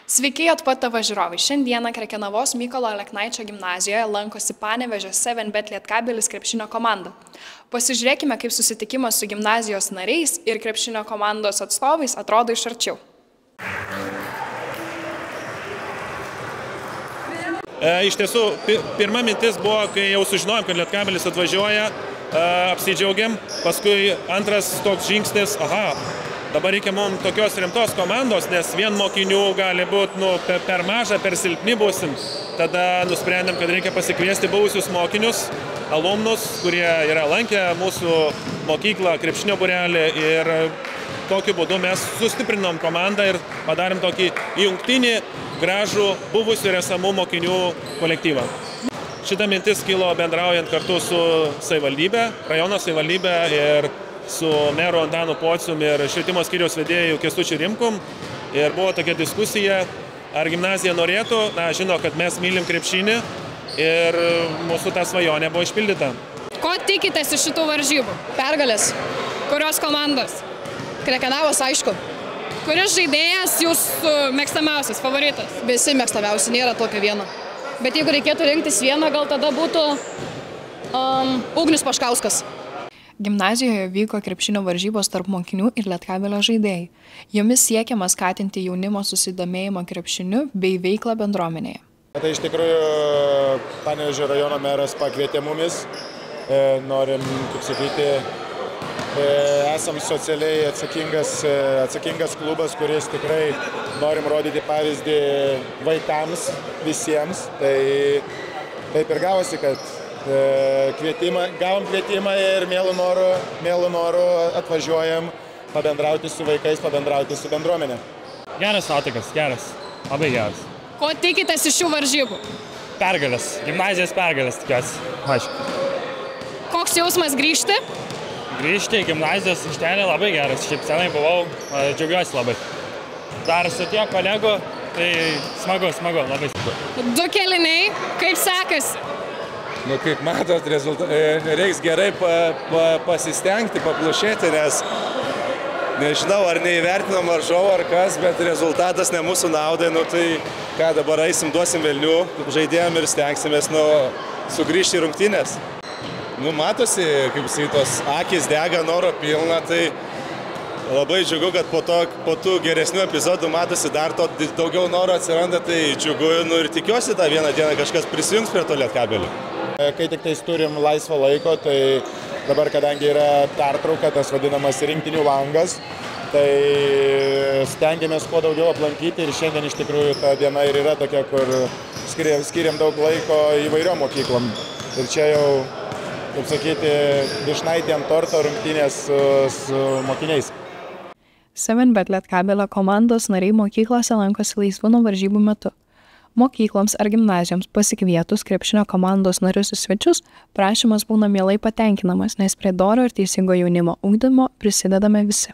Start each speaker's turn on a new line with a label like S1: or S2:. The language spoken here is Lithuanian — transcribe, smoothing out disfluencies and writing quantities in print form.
S1: Sveiki, JPTV žiūrovai. Šiandieną Krekenavos Mykolo Aleknaičio gimnazijoje lankosi Panevėžio 7bet Lietkabelis krepšinio komanda. Pasižiūrėkime, kaip susitikimas su gimnazijos nariais ir krepšinio komandos atstovais atrodo iš arčiau.
S2: Iš tiesų, pirma mintis buvo, kai jau sužinojom, kad Lietkabelis atvažiuoja, apsidžiaugiam, paskui antras toks žingsnis, dabar reikia mums tokios rimtos komandos, nes vien mokinių gali būti per maža, per silpni būsim. Tada nusprendėm, kad reikia pasikviesti buvusius mokinius, alumnus, kurie yra lankę mūsų mokyklą, krepšinio būrelį, ir tokiu būdu mes sustiprinom komandą ir padarėm tokį jungtinį, gražų buvusių ir esamų mokinių kolektyvą. Šita mintis kilo bendraujant kartu su savivaldybė, rajono savivaldybė ir su meru Antanu Pocium ir švietimo skyriaus vedėju Kęstučiu Rimkum. Ir buvo tokia diskusija, ar gimnazija norėtų, žino, kad mes mylim krepšinį ir mūsų ta svajonė buvo išpildyta.
S3: Ko tikitės iš šitų varžybų?
S4: Pergalės.
S3: Kurios komandos?
S4: Krekenavos, aišku.
S3: Kuris žaidėjas jūsų mėgstamiausias, favoritas?
S4: Visi mėgstamiausi, nėra tokio vieno. Bet jeigu reikėtų rinktis vieną, gal tada būtų Ugnius Paškauskas.
S1: Gimnazijoje vyko krepšinio varžybos tarp mokinių ir Lietkabelio žaidėjai. Jomis siekiama skatinti jaunimo susidomėjimą krepšiniu bei veiklą bendruomenėje.
S5: Tai iš tikrųjų Panevėžio rajono meras pakvietė mumis. Norim, kaip sakyti, esam socialiai atsakingas klubas, kuris tikrai norim rodyti pavyzdį vaikams visiems. Tai taip ir gavosi, kad gavom kvietimą ir mielų norų atvažiuojam pabendrauti su vaikais, pabendrauti su bendruomenė.
S6: Geras nuotaikas, geras, labai geras.
S3: Ko tikitės iš šių varžybų?
S6: Pergalės, gimnazijos pergalės tikiuosi, aišku.
S3: Koks jausmas grįžti?
S6: Grįžti į gimnazijos aikštelę labai geras, šiaip senai buvau, džiaugiuosi labai. Dar su tiek kolegų, tai smagu, labai smagu.
S3: 2 kėliniai, kaip sekasi?
S7: Kaip matot, reiks gerai pasistengti, paplušėti, nes nežinau, ar neįvertinom varžovų ar kas, bet rezultatas ne mūsų naudai, tai ką dabar eisim, duosim velnių žaidėjam ir stengsimės sugrįžti į rungtynes. Matosi, kaip tos akis dega, noro pilna, tai labai džiugu, kad po tų geresnių epizodų matosi dar daugiau noro atsiranda, tai džiugu ir tikiuosi tą vieną dieną kažkas prisijungs prie to Lietkabelio.
S5: Kai tik tais turim laisvo laiko, tai dabar, kadangi yra pertrauka, tas vadinamas rinktinių langas, tai stengiamės kuo daugiau aplankyti ir šiandien iš tikrųjų ta diena ir yra tokia, kur skiriam daug laiko įvairiom mokyklom. Ir čia jau, kaip sakyti, vyšnaitė ant torto rungtynės su mokiniais.
S1: 7bet Lietkabelio komandos nariai mokyklose lankosi laisvų nuo varžybų metu. Mokykloms ar gimnazijoms pasikvietus krepšinio komandos narius į svečius, prašymas būna mielai patenkinamas, nes prie doro ir teisingo jaunimo ugdymo prisidedame visi.